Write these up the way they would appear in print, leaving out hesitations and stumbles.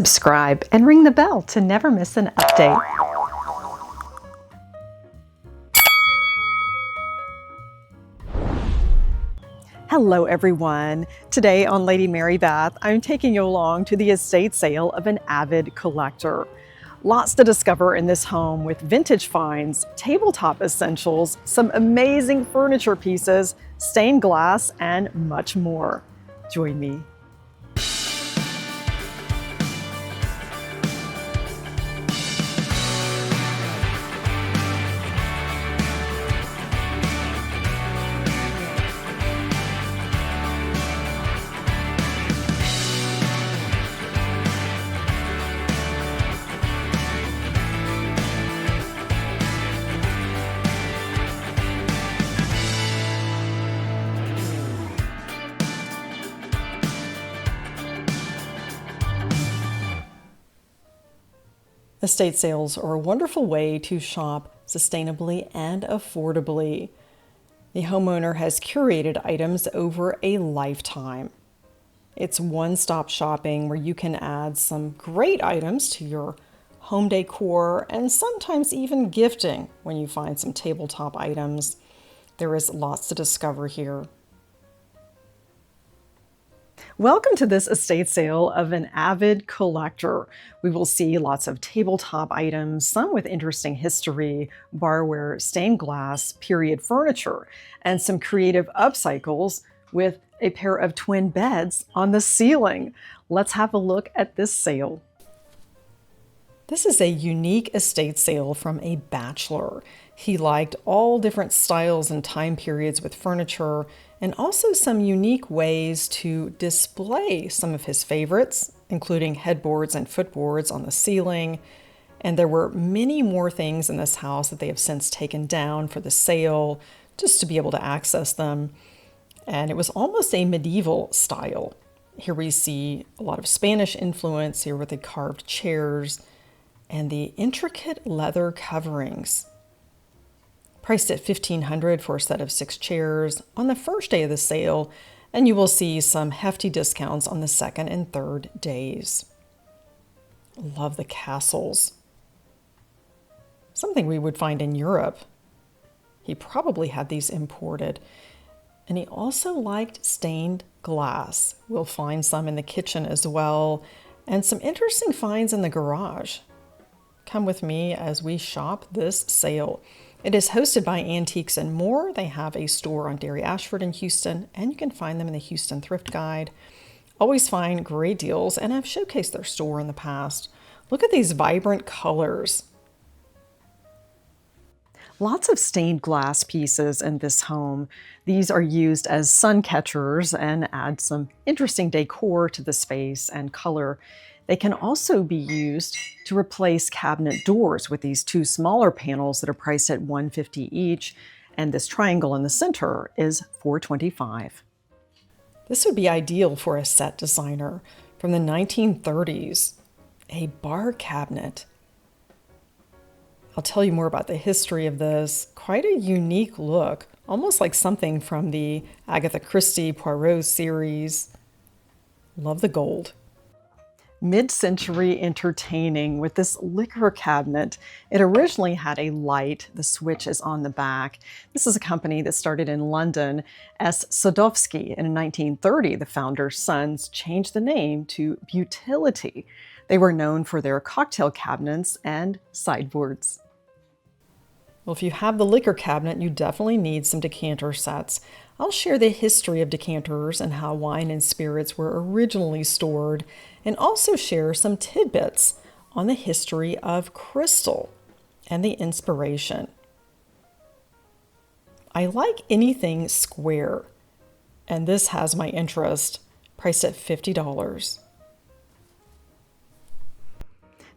subscribe, and ring the bell to never miss an update. Hello everyone! Today on Lady Mary Bath, I'm taking you along to the estate sale of an avid collector. Lots to discover in this home with vintage finds, tabletop essentials, some amazing furniture pieces, stained glass, and much more. Join me. Estate sales are a wonderful way to shop sustainably and affordably. The homeowner has curated items over a lifetime. It's one-stop shopping where you can add some great items to your home decor and sometimes even gifting when you find some tabletop items. There is lots to discover here. Welcome to this estate sale of an avid collector. We will see lots of tabletop items, some with interesting history, barware, stained glass, period furniture, and some creative upcycles with a pair of twin beds on the ceiling. Let's have a look at this sale. This is a unique estate sale from a bachelor. He liked all different styles and time periods with furniture, and also some unique ways to display some of his favorites, including headboards and footboards on the ceiling. And there were many more things in this house that they have since taken down for the sale, just to be able to access them. And it was almost a medieval style. Here we see a lot of Spanish influence here with the carved chairs and the intricate leather coverings. Priced at $1,500 for a set of 6 chairs on the first day of the sale, and you will see some hefty discounts on the second and third days. Love the castles. Something we would find in Europe. He probably had these imported. And he also liked stained glass. We'll find some in the kitchen as well, and some interesting finds in the garage. Come with me as we shop this sale. It is hosted by Antiques and More. They have a store on Derry Ashford in Houston, and you can find them in the Houston Thrift Guide. Always find great deals, and I've showcased their store in the past. Look at these vibrant colors. Lots of stained glass pieces in this home. These are used as sun catchers and add some interesting decor to the space and color. They can also be used to replace cabinet doors with these 2 smaller panels that are priced at $150 each, and this triangle in the center is $425. This would be ideal for a set designer from the 1930s, a bar cabinet. I'll tell you more about the history of this. Quite a unique look, almost like something from the Agatha Christie Poirot series. Love the gold. Mid-century entertaining with this liquor cabinet. It originally had a light. The switch is on the back. This is a company that started in London. S. Sadowski. In 1930, the founder's sons changed the name to Butility. They were known for their cocktail cabinets and sideboards. Well, if you have the liquor cabinet, you definitely need some decanter sets. I'll share the history of decanters and how wine and spirits were originally stored, and also share some tidbits on the history of crystal and the inspiration. I like anything square, and this has my interest, priced at $50.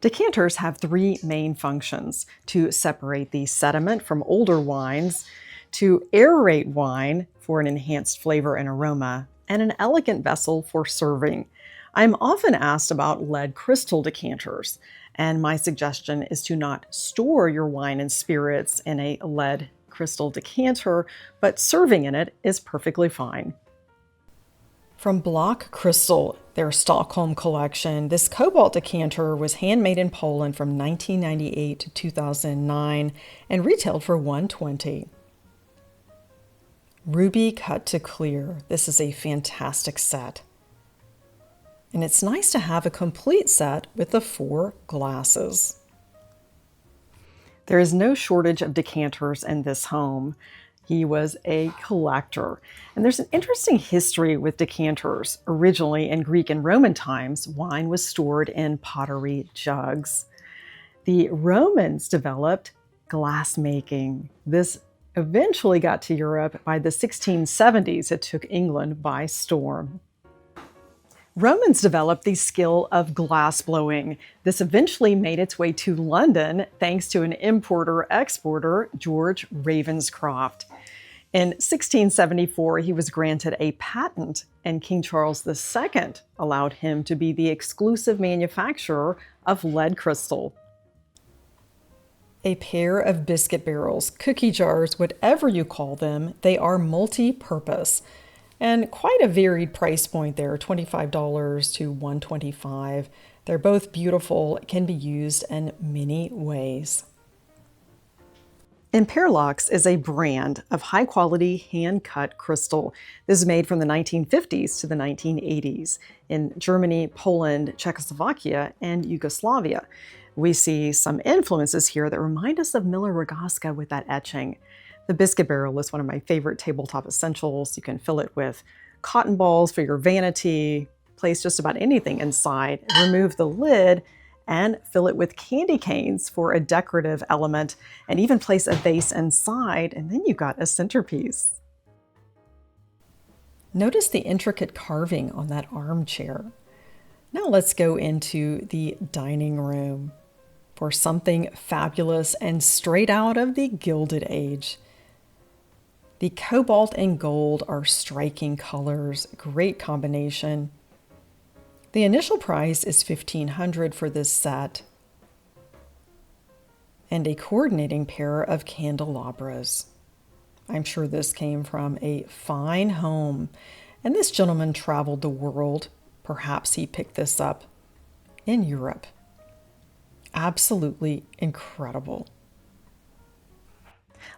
Decanters have 3 main functions: to separate the sediment from older wines, to aerate wine for an enhanced flavor and aroma, and an elegant vessel for serving. I'm often asked about lead crystal decanters, and my suggestion is to not store your wine and spirits in a lead crystal decanter, but serving in it is perfectly fine. From Block Crystal, their Stockholm collection, this cobalt decanter was handmade in Poland from 1998 to 2009 and retailed for $120. Ruby cut to clear. This is a fantastic set. And it's nice to have a complete set with the 4 glasses. There is no shortage of decanters in this home. He was a collector. And there's an interesting history with decanters. Originally, in Greek and Roman times, wine was stored in pottery jugs. The Romans developed glass making. This eventually got to Europe by the 1670s. It took England by storm. Romans developed the skill of glass blowing. This eventually made its way to London thanks to an importer-exporter, George Ravenscroft. In 1674, he was granted a patent, and King Charles II allowed him to be the exclusive manufacturer of lead crystal. A pair of biscuit barrels, cookie jars, whatever you call them, they are multi-purpose. And quite a varied price point there, $25 to $125. They're both beautiful, can be used in many ways. Imperlux is a brand of high-quality hand-cut crystal. This is made from the 1950s to the 1980s in Germany, Poland, Czechoslovakia, and Yugoslavia. We see some influences here that remind us of Miller Rogaska with that etching. The biscuit barrel is one of my favorite tabletop essentials. You can fill it with cotton balls for your vanity, place just about anything inside, remove the lid, and fill it with candy canes for a decorative element, and even place a vase inside, and then you've got a centerpiece. Notice the intricate carving on that armchair. Now let's go into the dining room for something fabulous and straight out of the Gilded Age. The cobalt and gold are striking colors, great combination. The initial price is $1,500 for this set, and a coordinating pair of candelabras. I'm sure this came from a fine home, and this gentleman traveled the world. Perhaps he picked this up in Europe. Absolutely incredible.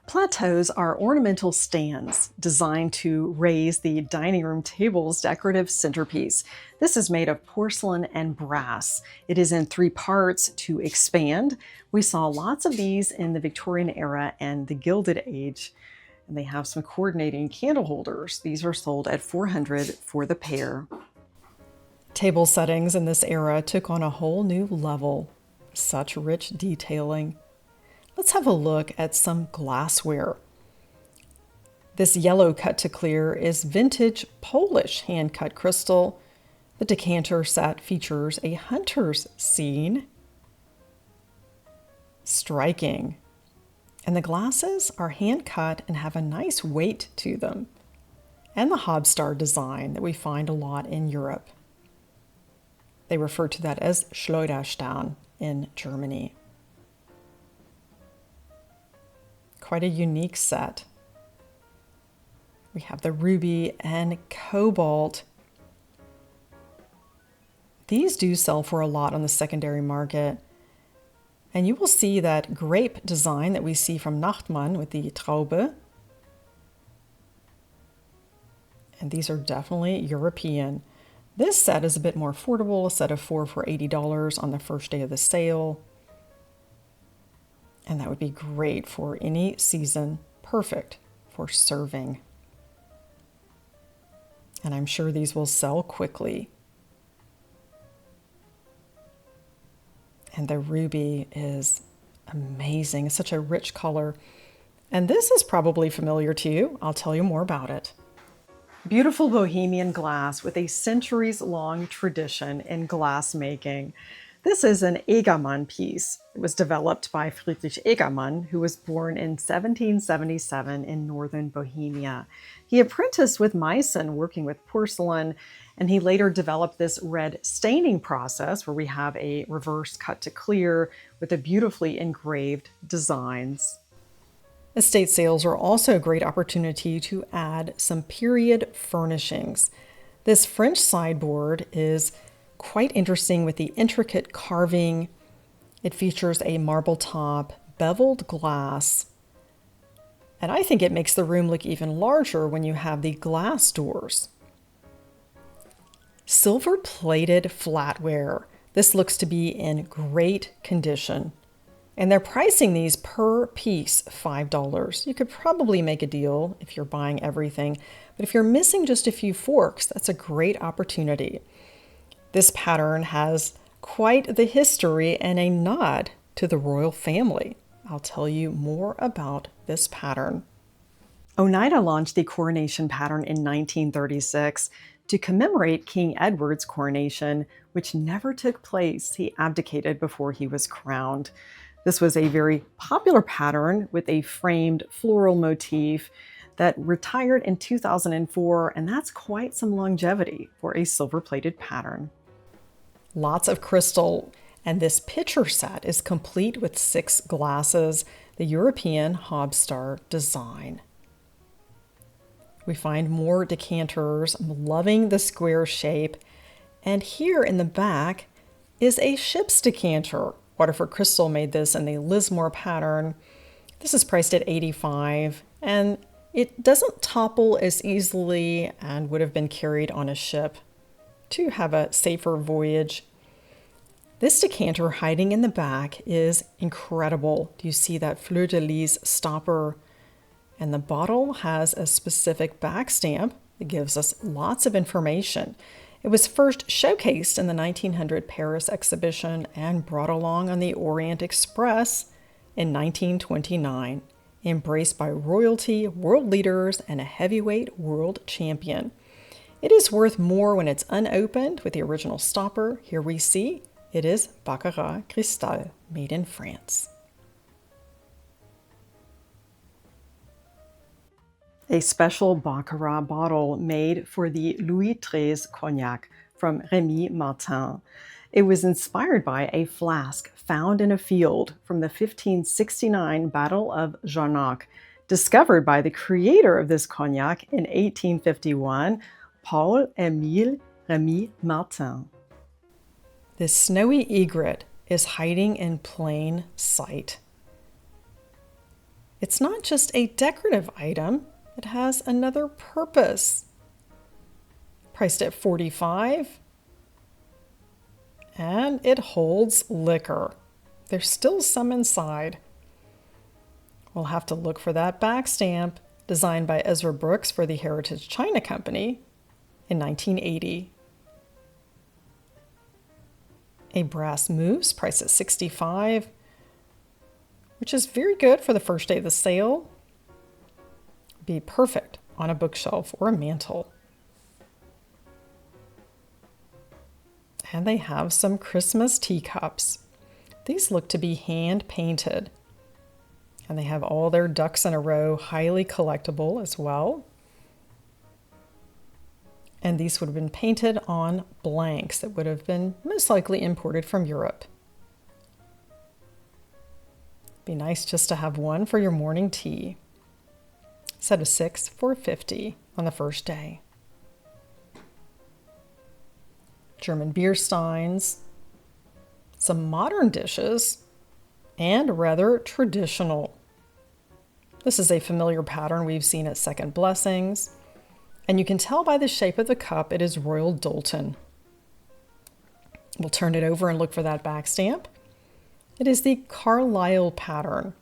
Plateaus are ornamental stands designed to raise the dining room table's decorative centerpiece. This is made of porcelain and brass. It is in 3 parts to expand. We saw lots of these in the Victorian era and the Gilded Age. And they have some coordinating candle holders. These are sold at $400 for the pair. Table settings in this era took on a whole new level. Such rich detailing. Let's have a look at some glassware. This yellow cut to clear is vintage Polish hand-cut crystal. The decanter set features a hunter's scene. Striking. And the glasses are hand-cut and have a nice weight to them. And the Hobstar design that we find a lot in Europe. They refer to that as Schleuderstein in Germany. Quite a unique set. We have the ruby and cobalt. These do sell for a lot on the secondary market. And you will see that grape design that we see from Nachtmann with the Traube. And these are definitely European. This set is a bit more affordable, a set of 4 for $80 on the first day of the sale. And that would be great for any season, perfect for serving. And I'm sure these will sell quickly. And the ruby is amazing. It's such a rich color. And this is probably familiar to you. I'll tell you more about it. Beautiful Bohemian glass with a centuries-long tradition in glass making. This is an Egermann piece. It was developed by Friedrich Egermann, who was born in 1777 in northern Bohemia. He apprenticed with Meissen, working with porcelain, and he later developed this red staining process where we have a reverse cut to clear with the beautifully engraved designs. Estate sales are also a great opportunity to add some period furnishings. This French sideboard is quite interesting with the intricate carving. It features a marble top, beveled glass, and I think it makes the room look even larger when you have the glass doors. Silver-plated flatware. This looks to be in great condition. And they're pricing these per piece $5. You could probably make a deal if you're buying everything, but if you're missing just a few forks, that's a great opportunity. This pattern has quite the history and a nod to the royal family. I'll tell you more about this pattern. Oneida launched the coronation pattern in 1936 to commemorate King Edward's coronation, which never took place. He abdicated before he was crowned. This was a very popular pattern with a framed floral motif that retired in 2004, and that's quite some longevity for a silver-plated pattern. Lots of crystal, and this pitcher set is complete with 6 glasses, the European Hobstar design. We find more decanters. I'm loving the square shape. And here in the back is a ship's decanter. Waterford Crystal made this in the Lismore pattern. This is priced at $85, and it doesn't topple as easily and would have been carried on a ship to have a safer voyage. This decanter hiding in the back is incredible. Do you see that fleur-de-lis stopper? And the bottle has a specific back stamp that gives us lots of information. It was first showcased in the 1900 Paris exhibition and brought along on the Orient Express in 1929, embraced by royalty, world leaders, and a heavyweight world champion. It is worth more when it's unopened with the original stopper. Here we see it is Baccarat Cristal, made in France. A special Baccarat bottle made for the Louis XIII cognac from Rémy Martin. It was inspired by a flask found in a field from the 1569 Battle of Jarnac, discovered by the creator of this cognac in 1851, Paul-Émile Rémy Martin. This snowy egret is hiding in plain sight. It's not just a decorative item, it has another purpose. Priced at $45, and it holds liquor. There's still some inside. We'll have to look for that back stamp, designed by Ezra Brooks for the Heritage China Company in 1980. A brass mousse, priced at $65, which is very good for the first day of the sale. Be perfect on a bookshelf or a mantle. And they have some Christmas teacups. These look to be hand painted. And they have all their ducks in a row, highly collectible as well. And these would have been painted on blanks that would have been most likely imported from Europe. Be nice just to have one for your morning tea. Set of 6 for $50 on the first day. German beer steins, some modern dishes, and rather traditional. This is a familiar pattern we've seen at Second Blessings, and you can tell by the shape of the cup it is Royal Doulton. We'll turn it over and look for that back stamp. It is the Carlisle pattern,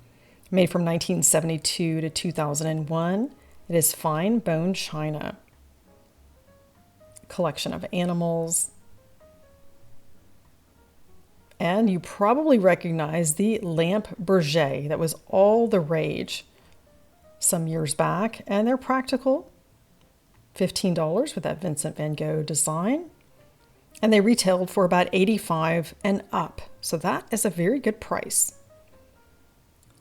made from 1972 to 2001. It is fine bone china. Collection of animals. And you probably recognize the lamp Berger that was all the rage some years back, and they're practical. $15 with that Vincent van Gogh design. And they retailed for about $85 and up. So that is a very good price.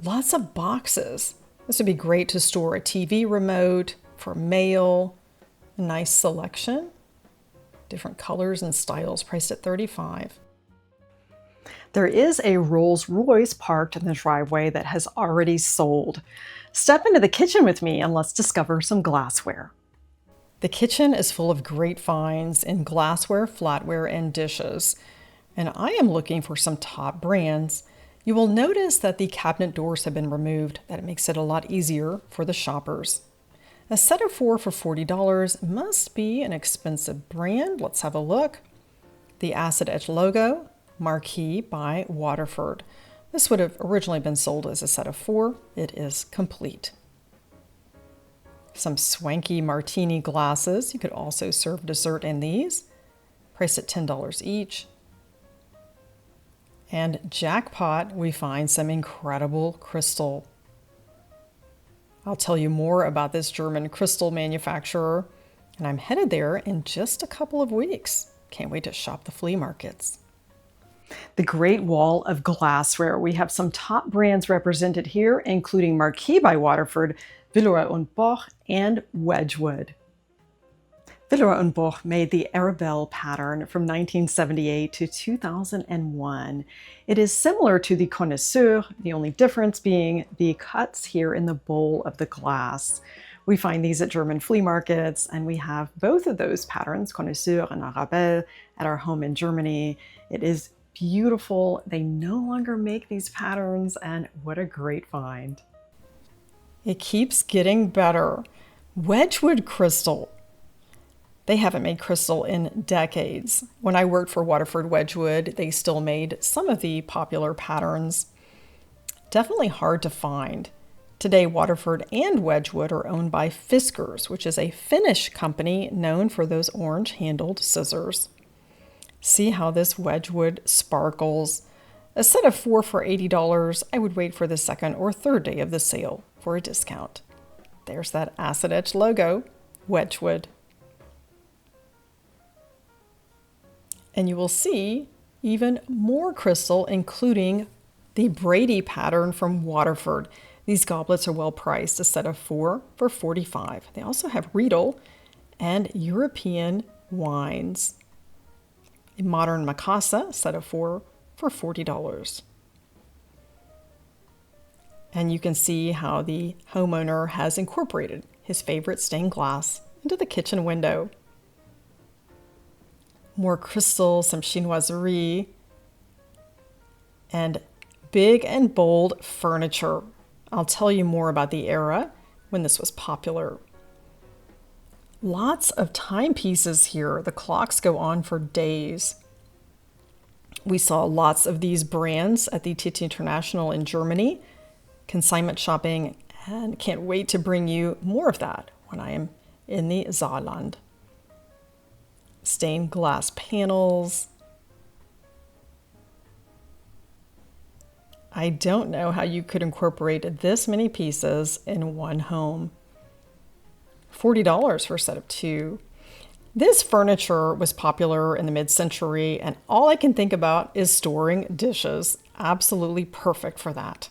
Lots of boxes. This would be great to store a TV remote, for mail. A nice selection. Different colors and styles, priced at $35. There is a Rolls Royce parked in the driveway that has already sold. Step into the kitchen with me and let's discover some glassware. The kitchen is full of great finds in glassware, flatware, and dishes. And I am looking for some top brands. You will notice that the cabinet doors have been removed. That makes it a lot easier for the shoppers. A set of 4 for $40 must be an expensive brand. Let's have a look. The Acid Etch logo, Marquee by Waterford. This would have originally been sold as a set of 4. It is complete. Some swanky martini glasses. You could also serve dessert in these. Priced at $10 each. And jackpot, we find some incredible crystal. I'll tell you more about this German crystal manufacturer, and I'm headed there in just a couple of weeks. Can't wait to shop the flea markets. The Great Wall of Glassware. We have some top brands represented here, including Marquee by Waterford, Villeroy Boch, and Wedgwood. Villeroy Boch made the Arabelle pattern from 1978 to 2001. It is similar to the Connoisseur, the only difference being the cuts here in the bowl of the glass. We find these at German flea markets, and we have both of those patterns, Connoisseur and Arabelle, at our home in Germany. It is beautiful. They no longer make these patterns, and what a great find. It keeps getting better. Wedgwood crystal. They haven't made crystal in decades. When I worked for Waterford Wedgwood, they still made some of the popular patterns. Definitely hard to find. Today, Waterford and Wedgwood are owned by Fiskars, which is a Finnish company known for those orange-handled scissors. See how this Wedgwood sparkles. A set of 4 for $80. I would wait for the second or third day of the sale for a discount. There's that Acid Etch logo, Wedgwood. And you will see even more crystal, including the Brady pattern from Waterford. These goblets are well priced, a set of 4 for $45. They also have Riedel and European wines. A modern Macassa, set of 4 for $40. And you can see how the homeowner has incorporated his favorite stained glass into the kitchen window. More crystal, some chinoiserie, and big and bold furniture. I'll tell you more about the era when this was popular. Lots of timepieces here. The clocks go on for days. We saw lots of these brands at the TT International in Germany, consignment shopping, and can't wait to bring you more of that when I am in the Saarland. Stained glass panels. I don't know how you could incorporate this many pieces in one home. $40 for a set of 2. This furniture was popular in the mid-century, and all I can think about is storing dishes. Absolutely perfect for that.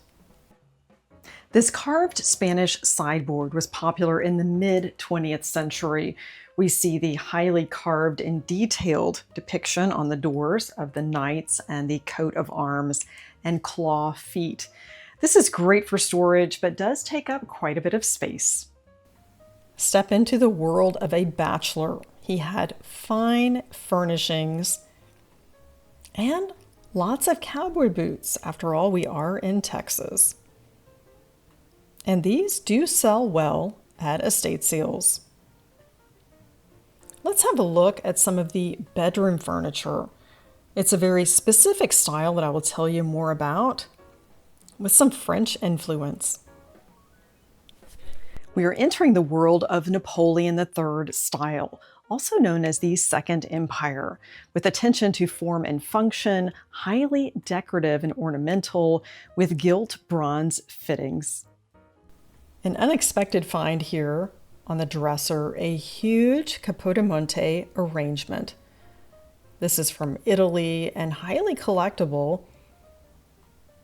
This carved Spanish sideboard was popular in the mid-20th century. We see the highly carved and detailed depiction on the doors of the knights and the coat of arms and claw feet. This is great for storage, but does take up quite a bit of space. Step into the world of a bachelor. He had fine furnishings and lots of cowboy boots. After all, we are in Texas. And these do sell well at estate sales. Let's have a look at some of the bedroom furniture. It's a very specific style that I will tell you more about, with some French influence. We are entering the world of Napoleon III style, also known as the Second Empire, with attention to form and function, highly decorative and ornamental, with gilt bronze fittings. An unexpected find here on the dresser, a huge Capodimonte arrangement. This is from Italy and highly collectible.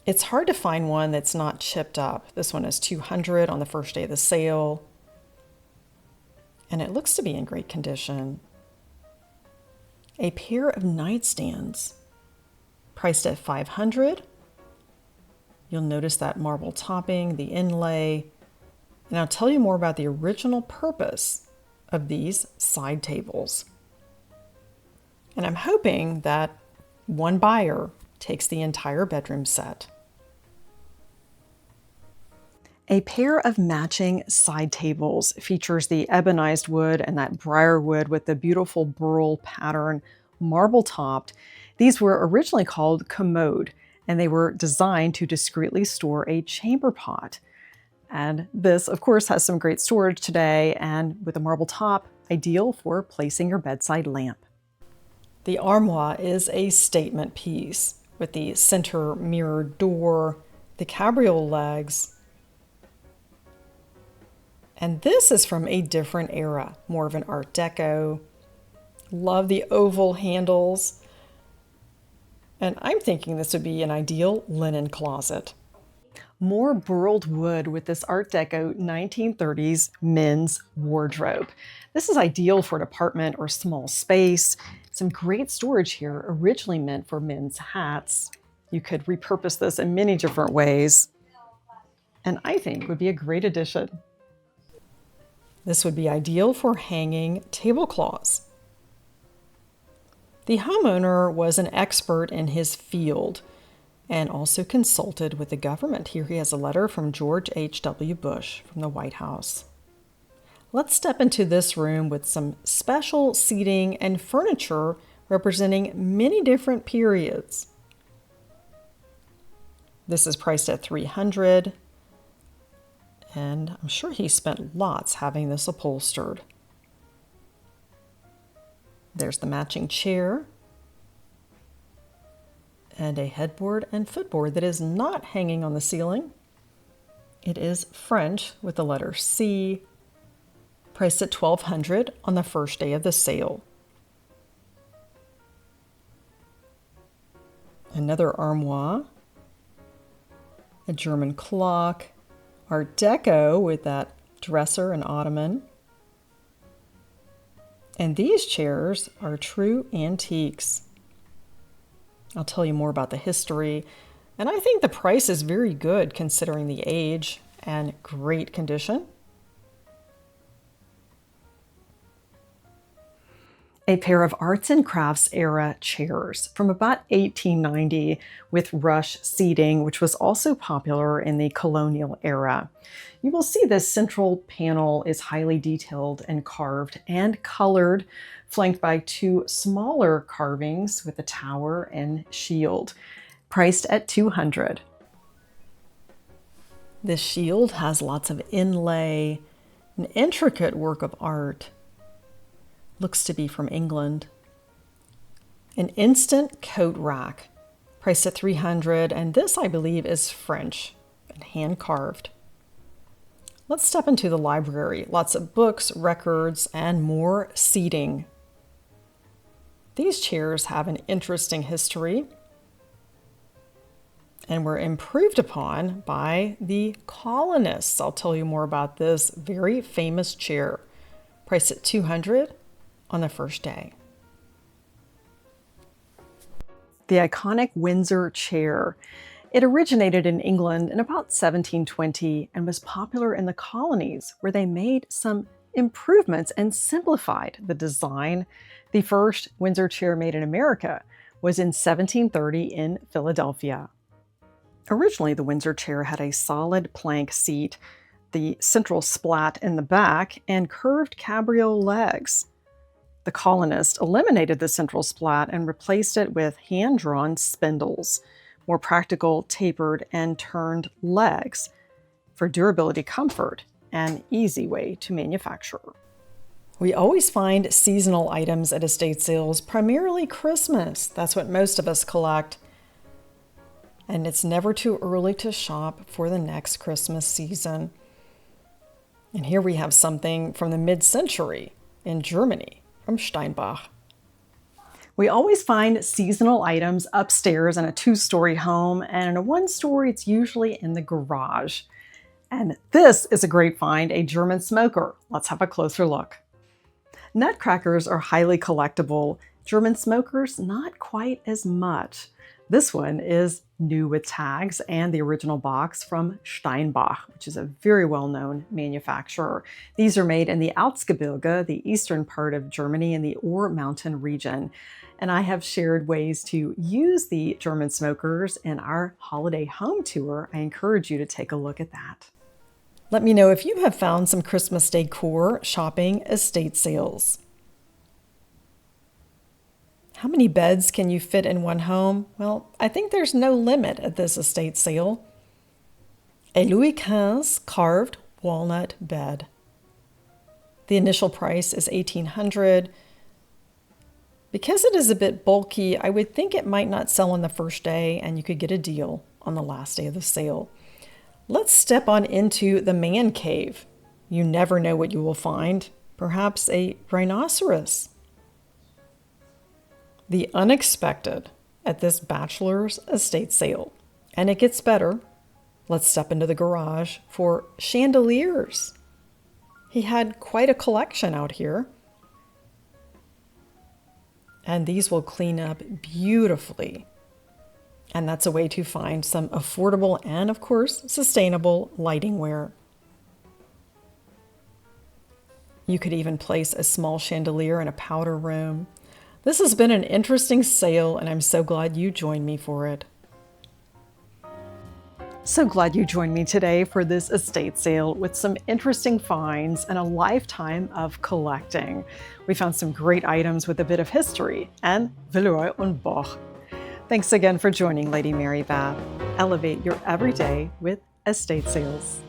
It's hard to find one that's not chipped up. This one is $200 on the first day of the sale. And it looks to be in great condition. A pair of nightstands, priced at $500. You'll notice that marble topping, the inlay. And I'll tell you more about the original purpose of these side tables. And I'm hoping that one buyer takes the entire bedroom set. A pair of matching side tables features the ebonized wood and that briar wood with the beautiful burl pattern, marble topped. These were originally called commode, and they were designed to discreetly store a chamber pot. And this, of course, has some great storage today, and with a marble top, ideal for placing your bedside lamp. The armoire is a statement piece with the center mirrored door, the cabriole legs, and this is from a different era, more of an Art Deco. Love the oval handles. And I'm thinking this would be an ideal linen closet. More burled wood with this Art Deco 1930s men's wardrobe. This is ideal for an apartment or small space. Some great storage here, originally meant for men's hats. You could repurpose this in many different ways, and I think would be a great addition. This would be ideal for hanging tablecloths. The homeowner was an expert in his field and also consulted with the government. Here he has a letter from George H.W. Bush from the White House. Let's step into this room with some special seating and furniture representing many different periods. This is priced at $300. And I'm sure he spent lots having this upholstered. There's the matching chair and a headboard and footboard that is not hanging on the ceiling. It is French with the letter C, priced at $1,200 on the first day of the sale. Another armoire, a German clock, Art Deco with that dresser and ottoman. And these chairs are true antiques. I'll tell you more about the history, and I think the price is very good considering the age and great condition. A pair of arts and crafts era chairs from about 1890 with rush seating, which was also popular in the colonial era. You will see this central panel is highly detailed and carved and colored, flanked by two smaller carvings with a tower and shield, priced at $200. This shield has lots of inlay, an intricate work of art. Looks to be from England. An instant coat rack, priced at $300, and this, I believe, is French and hand carved. Let's step into the library. Lots of books, records, and more seating. These chairs have an interesting history and were improved upon by the colonists. I'll tell you more about this very famous chair, priced at $200 on the first day. The iconic Windsor chair. It originated in England in about 1720 and was popular in the colonies, where they made some improvements and simplified the design. The first Windsor chair made in America was in 1730 in Philadelphia. Originally, the Windsor chair had a solid plank seat, the central splat in the back, and curved cabriole legs. The colonists eliminated the central splat and replaced it with hand-drawn spindles, more practical tapered and turned legs for durability, comfort, and easy way to manufacture. We always find seasonal items at estate sales, primarily Christmas. That's what most of us collect. And it's never too early to shop for the next Christmas season. And here we have something from the mid-century in Germany, from Steinbach. We always find seasonal items upstairs in a two-story home, and in a one-story, it's usually in the garage. And this is a great find, a German smoker. Let's have a closer look. Nutcrackers are highly collectible. German smokers, not quite as much. This one is new with tags and the original box from Steinbach, which is a very well-known manufacturer. These are made in the Erzgebirge, the eastern part of Germany in the Ur Mountain region. And I have shared ways to use the German smokers in our holiday home tour. I encourage you to take a look at that. Let me know if you have found some Christmas decor shopping estate sales. How many beds can you fit in one home? Well, I think there's no limit at this estate sale. A Louis XV carved walnut bed. The initial price is $1,800. Because it is a bit bulky, I would think it might not sell on the first day and you could get a deal on the last day of the sale. Let's step on into the man cave. You never know what you will find. Perhaps a rhinoceros. The unexpected at this bachelor's estate sale. And it gets better. Let's step into the garage for chandeliers. He had quite a collection out here. And these will clean up beautifully. And that's a way to find some affordable and, of course, sustainable lighting ware. You could even place a small chandelier in a powder room. This has been an interesting sale, and I'm so glad you joined me for it. So glad you joined me today for this estate sale with some interesting finds and a lifetime of collecting. We found some great items with a bit of history and Villeroy Boch. Thanks again for joining Lady Mary Bath. Elevate your everyday with estate sales.